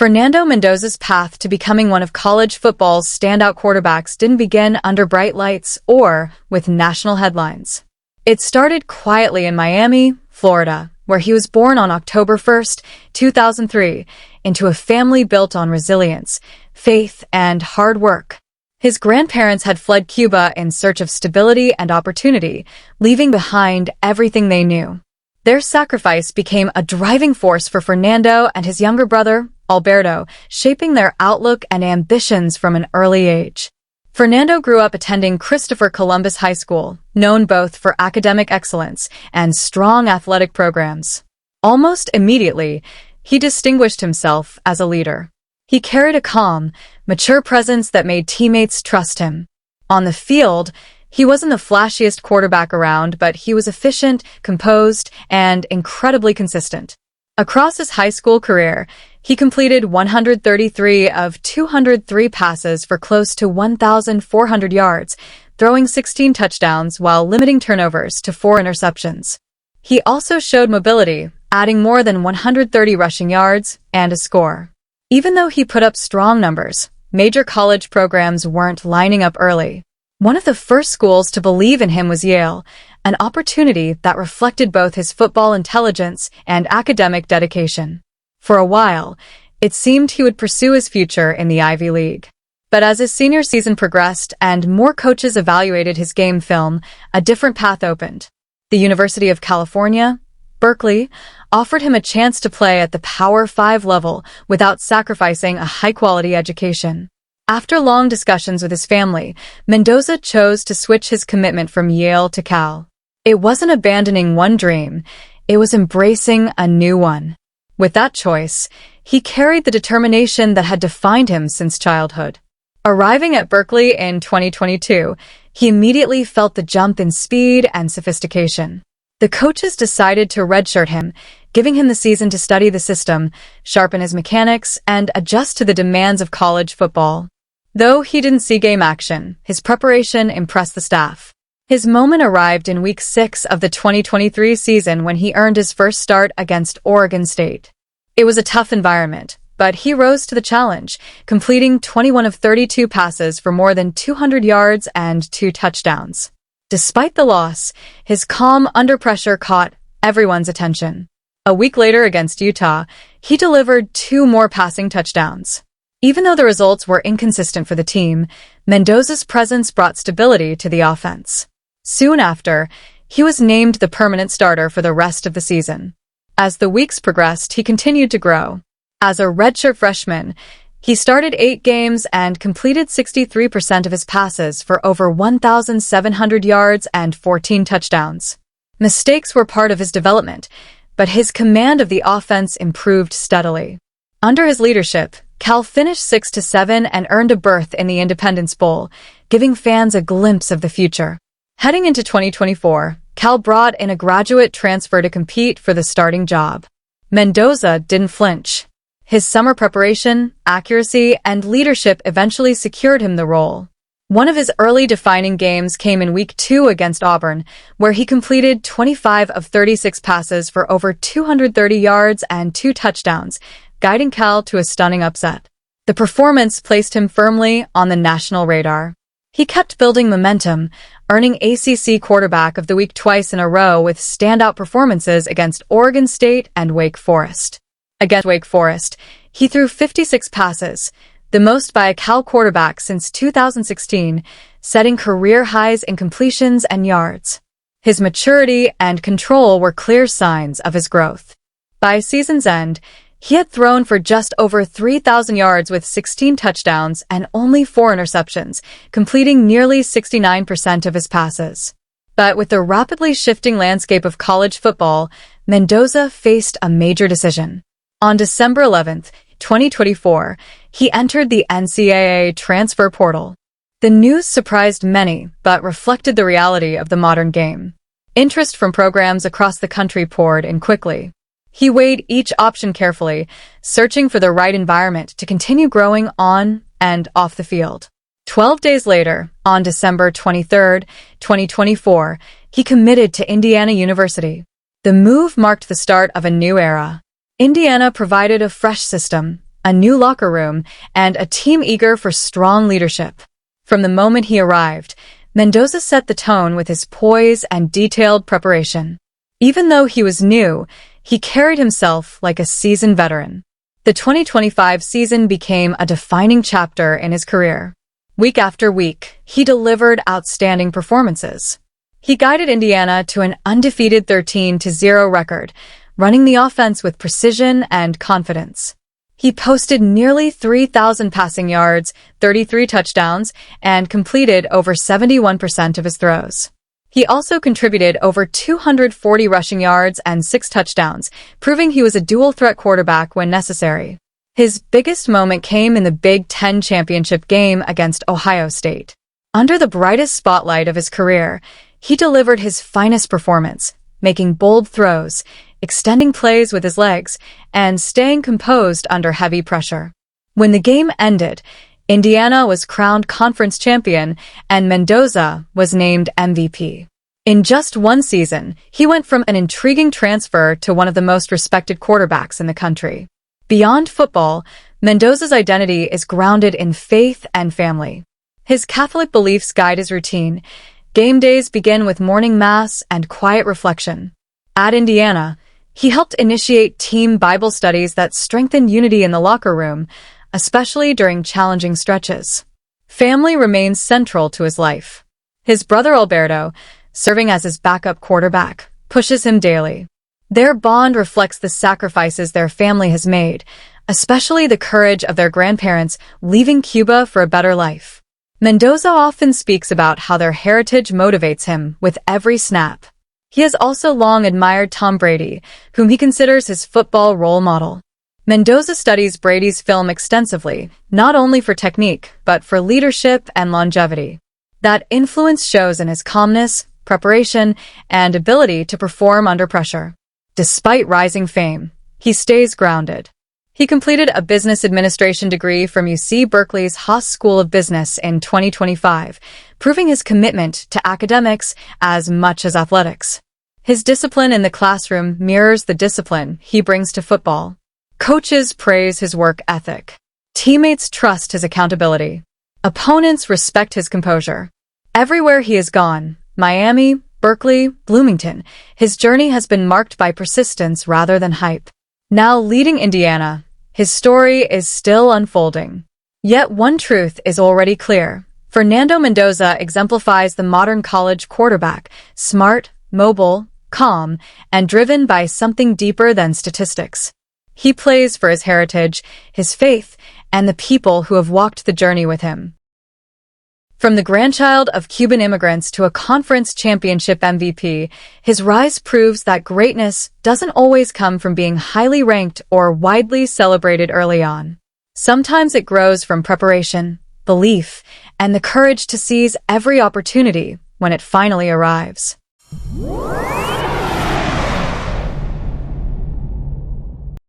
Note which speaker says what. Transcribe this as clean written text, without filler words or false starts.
Speaker 1: Fernando Mendoza's path to becoming one of college football's standout quarterbacks didn't begin under bright lights or with national headlines. It started quietly in Miami, Florida, where he was born on October 2003, into a family built on resilience, faith, and hard work. His grandparents had fled Cuba in search of stability and opportunity, leaving behind everything they knew. Their sacrifice became a driving force for Fernando and his younger brother, Alberto, shaping their outlook and ambitions from an early age. Fernando grew up attending Christopher Columbus High School, known both for academic excellence and strong athletic programs. Almost immediately, he distinguished himself as a leader. He carried a calm, mature presence that made teammates trust him. On the field, he wasn't the flashiest quarterback around, but he was efficient, composed, and incredibly consistent. Across his high school career, he completed 133 of 203 passes for close to 1,400 yards, throwing 16 touchdowns while limiting turnovers to 4 interceptions. He also showed mobility, adding more than 130 rushing yards and a score. Even though he put up strong numbers, major college programs weren't lining up early. One of the first schools to believe in him was Yale, an opportunity that reflected both his football intelligence and academic dedication. For a while, it seemed he would pursue his future in the Ivy League. But as his senior season progressed and more coaches evaluated his game film, a different path opened. The University of California, Berkeley, offered him a chance to play at the Power 5 level without sacrificing a high-quality education. After long discussions with his family, Mendoza chose to switch his commitment from Yale to Cal. It wasn't abandoning one dream, it was embracing a new one. With that choice, he carried the determination that had defined him since childhood. Arriving at Berkeley in 2022, he immediately felt the jump in speed and sophistication. The coaches decided to redshirt him, giving him the season to study the system, sharpen his mechanics, and adjust to the demands of college football. Though he didn't see game action, his preparation impressed the staff. His moment arrived in Week 6 of the 2023 season when he earned his first start against Oregon State. It was a tough environment, but he rose to the challenge, completing 21 of 32 passes for more than 200 yards and 2 touchdowns. Despite the loss, his calm under pressure caught everyone's attention. A week later against Utah, he delivered 2 more passing touchdowns. Even though the results were inconsistent for the team, Mendoza's presence brought stability to the offense. Soon after, he was named the permanent starter for the rest of the season. As the weeks progressed, he continued to grow. As a redshirt freshman, he started 8 games and completed 63% of his passes for over 1,700 yards and 14 touchdowns. Mistakes were part of his development, but his command of the offense improved steadily. Under his leadership, Cal finished 6-7 and earned a berth in the Independence Bowl, giving fans a glimpse of the future. Heading into 2024, Cal brought in a graduate transfer to compete for the starting job. Mendoza didn't flinch. His summer preparation, accuracy, and leadership eventually secured him the role. One of his early defining games came in Week 2 against Auburn, where he completed 25 of 36 passes for over 230 yards and 2 touchdowns, guiding Cal to a stunning upset. The performance placed him firmly on the national radar. He kept building momentum, earning ACC Quarterback of the Week twice in a row with standout performances against Oregon State and Wake Forest. Against Wake Forest, he threw 56 passes, the most by a Cal quarterback since 2016, setting career highs in completions and yards. His maturity and control were clear signs of his growth. By season's end, he had thrown for just over 3,000 yards with 16 touchdowns and only 4 interceptions, completing nearly 69% of his passes. But with the rapidly shifting landscape of college football, Mendoza faced a major decision. On December 11, 2024, he entered the NCAA transfer portal. The news surprised many, but reflected the reality of the modern game. Interest from programs across the country poured in quickly. He weighed each option carefully, searching for the right environment to continue growing on and off the field. 12 days later, on December 23, 2024, he committed to Indiana University. The move marked the start of a new era. Indiana provided a fresh system, a new locker room, and a team eager for strong leadership. From the moment he arrived, Mendoza set the tone with his poise and detailed preparation. Even though he was new, he carried himself like a seasoned veteran. The 2025 season became a defining chapter in his career. Week after week, he delivered outstanding performances. He guided Indiana to an undefeated 13-0 record, running the offense with precision and confidence. He posted nearly 3,000 passing yards, 33 touchdowns, and completed over 71% of his throws. He also contributed over 240 rushing yards and 6 touchdowns, proving he was a dual-threat quarterback when necessary. His biggest moment came in the Big Ten championship game against Ohio State. Under the brightest spotlight of his career, he delivered his finest performance, making bold throws, extending plays with his legs, and staying composed under heavy pressure. When the game ended, Indiana was crowned conference champion, and Mendoza was named MVP. In just one season, he went from an intriguing transfer to one of the most respected quarterbacks in the country. Beyond football, Mendoza's identity is grounded in faith and family. His Catholic beliefs guide his routine. Game days begin with morning mass and quiet reflection. At Indiana, he helped initiate team Bible studies that strengthened unity in the locker room, especially during challenging stretches. Family remains central to his life. His brother Alberto, serving as his backup quarterback, pushes him daily. Their bond reflects the sacrifices their family has made, especially the courage of their grandparents leaving Cuba for a better life. Mendoza often speaks about how their heritage motivates him with every snap. He has also long admired Tom Brady, whom he considers his football role model. Mendoza studies Brady's film extensively, not only for technique, but for leadership and longevity. That influence shows in his calmness, preparation, and ability to perform under pressure. Despite rising fame, he stays grounded. He completed a business administration degree from UC Berkeley's Haas School of Business in 2025, proving his commitment to academics as much as athletics. His discipline in the classroom mirrors the discipline he brings to football. Coaches praise his work ethic. Teammates trust his accountability. Opponents respect his composure. Everywhere he has gone, Miami, Berkeley, Bloomington, his journey has been marked by persistence rather than hype. Now leading Indiana, his story is still unfolding. Yet one truth is already clear. Fernando Mendoza exemplifies the modern college quarterback, smart, mobile, calm, and driven by something deeper than statistics. He plays for his heritage, his faith, and the people who have walked the journey with him. From the grandchild of Cuban immigrants to a conference championship MVP, his rise proves that greatness doesn't always come from being highly ranked or widely celebrated early on. Sometimes it grows from preparation, belief, and the courage to seize every opportunity when it finally arrives.